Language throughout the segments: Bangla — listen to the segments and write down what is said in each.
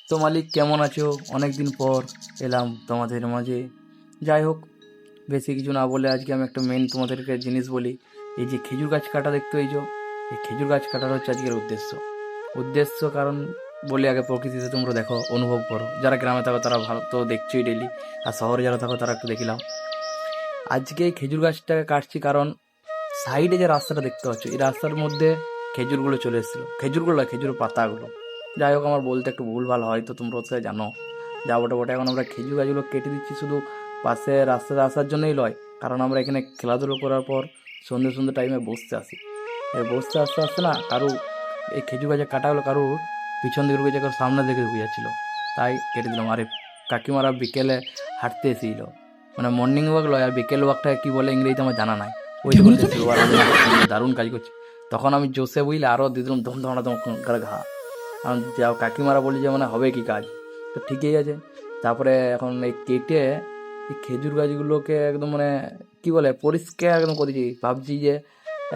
তো মালিক কেমন আছো? অনেক দিন পর এলাম তোমাদের মাঝে। যাই হোক, বেশি কিছু না বলে আজকে আমি একটা মেন তোমাদেরকে জিনিস বলি। এই যে খেজুর গাছ কাটা দেখতে এই যে এই খেজুর গাছ কাটার হচ্ছে আজকের উদ্দেশ্য কারণ বলি আগে প্রকৃতিতে তোমরা দেখো, অনুভব করো। যারা গ্রামে থাকো তারা ভালো তো দেখছোই ডেলি, আর শহরে যারা থাকো তারা একটু দেখিলাম। আজকে এই খেজুর গাছটাকে কাটছি কারণ সাইডে যে রাস্তাটা দেখতে পাচ্ছ, এই রাস্তার মধ্যে খেজুরগুলো চলে এসেছিলো। খেজুরগুলো না, খেজুরের পাতাগুলো। যাই হোক, আমার বলতে একটু ভুলভাল হয়, তো তোমরা তো জানো। যা বটে বটে, এখন আমরা খেজুর গাছগুলো কেটে দিচ্ছি শুধু পাশে রাস্তাতে আসার জন্যই নয়, কারণ আমরা এখানে খেলাধুলো করার পর সন্ধ্যে সন্ধ্যে টাইমে বসতে আসি। বসতে আসতে আসতে না কারু এই খেজুর গাছের কাটা হলো, কারুর পিছন দিকে ঢুকে কারোর সামনে দিকে ঢুকে যাচ্ছিলো, তাই কেটে দিলাম। আরে কাকিমারা বিকেলে হাঁটতে এসেছিল, মানে মর্নিং ওয়াক লয়, আর বিকেল ওয়াকটা কী বলে ইংরেজিতে আমার জানা নাই, ওইটা করতে এসেছিল। আর আমি দারুণ কাজ করছি। তখন আমি জোসে বুঝলে আরও দিয়ে দিলাম ধম ধমা ধম করে ঘা। কারণ যা কাকিমারা বলি যে মানে হবে কি কাজ, তো ঠিকই আছে। তারপরে এখন এই কেটে এই খেজুর গাছগুলোকে একদম মানে কী বলে পরিষ্কার একদম করেছি, ভাবছি যে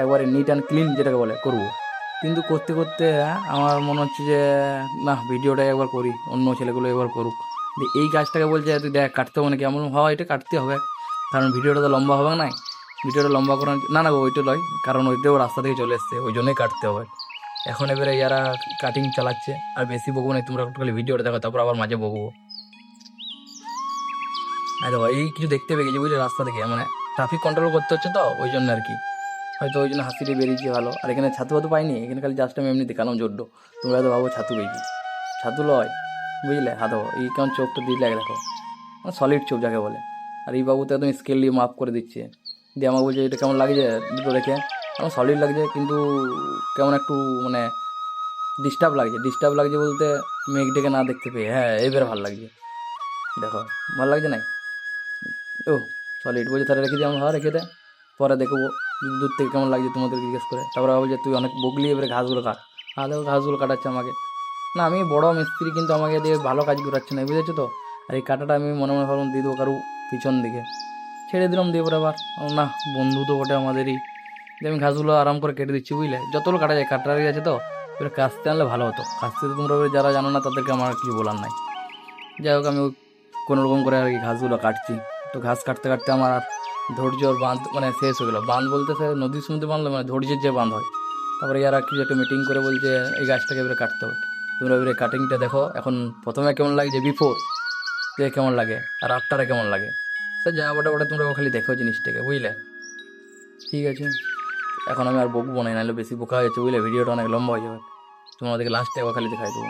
একবারে নিট অ্যান্ড ক্লিন যেটাকে বলে করবো। কিন্তু করতে করতে আমার মনে হচ্ছে যে না, ভিডিওটা একবার করি, অন্য ছেলেগুলো একবার করুক। এই গাছটাকে বলছে তুই দেখ কাটতে হবে নাকি, এমন হয় এটা কাটতে হবে, কারণ ভিডিওটা তো লম্বা হবে না। ভিডিওটা লম্বা করার না না ওইটা নয়, কারণ ওইটাও রাস্তা থেকে চলে এসছে, ওই জন্যই কাটতে হবে। এখন এবারে যারা কাটিং চালাচ্ছে, আর বেশি বকবো না, তোমরা একটু খালি ভিডিওটা দেখো, তারপর আবার মাঝে বকবো। আর দেখো এই কিছু দেখতে পেয়ে গেছি বুঝলে, রাস্তা থেকে মানে ট্রাফিক কন্ট্রোল করতে হচ্ছে, তো ওই জন্য আর কি, হয়তো ওই জন্য হাসিটা বেরিয়েছে ভালো। আর এখানে ছাতু ফাতু পাইনি, এখানে খালি জাস্ট আমি এমনি দেখালাম জোড্ডো। তোমরা হয়তো ভাবো ছাতু পেয়েছি, ছাতু লয় বুঝলে। হাতো এই কেমন চোখটা দিলে দেখো, সলিড চোখ যাকে বলে। আর এই বাবু তো একদম স্কেল দিয়ে মাপ করে দিচ্ছে, দিয়ে আমাকে বলছে এটা কেমন লাগছে দুটো দেখে। আমার সলিড লাগছে, কিন্তু কেমন একটু মানে ডিস্টার্ব লাগছে বলতে মেঘ ডেকে না দেখতে পেয়ে। হ্যাঁ এবারে ভালো লাগছে, দেখো ভালো লাগছে নাই? ও সলিড বলছে, তাহলে রেখে দিই। আমরা হ্যাঁ রেখে দে, পরে দেখবো দূর থেকে কেমন লাগছে তোমাদের জিজ্ঞেস করে। তারপরে বলছে তুই অনেক বগলি, এবারে ঘাসগুলো কাট। দেখো ঘাসগুলো কাটাচ্ছে আমাকে। না আমি বড় মিস্ত্রি, কিন্তু আমাকে দিয়ে ভালো কাজ করাচ্ছে না, বুঝেছো তো। আর এই কাটাটা আমি মনে মনে ভাবলাম দিয়ে দেবো কারু পিছন দিকে, ছেড়ে দিলাম। দিয়ে পরে আবার না, বন্ধু তো বটে আমাদেরই, যে আমি ঘাসগুলো আরাম করে কেটে দিচ্ছি বুঝলে। যতগুলো কাটা যায় কাটারি আছে, তো এবার কাস্তে আনলে ভালো হতো। কাস্তে তো তোমরা এবারে যারা জানো না তাদেরকে আমার কিছু বলার নাই। যাই হোক, আমি কোনো রকম করে আর কি ঘাসগুলো কাটছি। তো ঘাস কাটতে কাটতে আমার আর ধৈর্যর বাঁধ মানে শেষ হয়ে গেলো। বাঁধ বলতে সে নদীর সমুদ্রে বাঁধলো, মানে ধৈর্যের যে বাঁধ হয়। তারপরে ইয়ারা কিছু একটা মিটিং করে বলছে এই গাছটাকে এবারে কাটতে হবে। তোমরা এবারে কাটিংটা দেখো, এখন প্রথমে কেমন লাগছে বিফোর, যে কেমন লাগে, আর আফটারে কেমন লাগে। সে যা বটে বটে, তোমরা খালি দেখো জিনিসটাকে বুঝলে। ঠিক আছে, এখন আমি আর বকবো না, নাহলে বেশি বোকা হয়ে যাচ্ছে বুঝলে, ভিডিওটা অনেক লম্বা হয়ে যাবে। তোমাদেরকে লাস্টে একবার খালি দেখাই দেবো।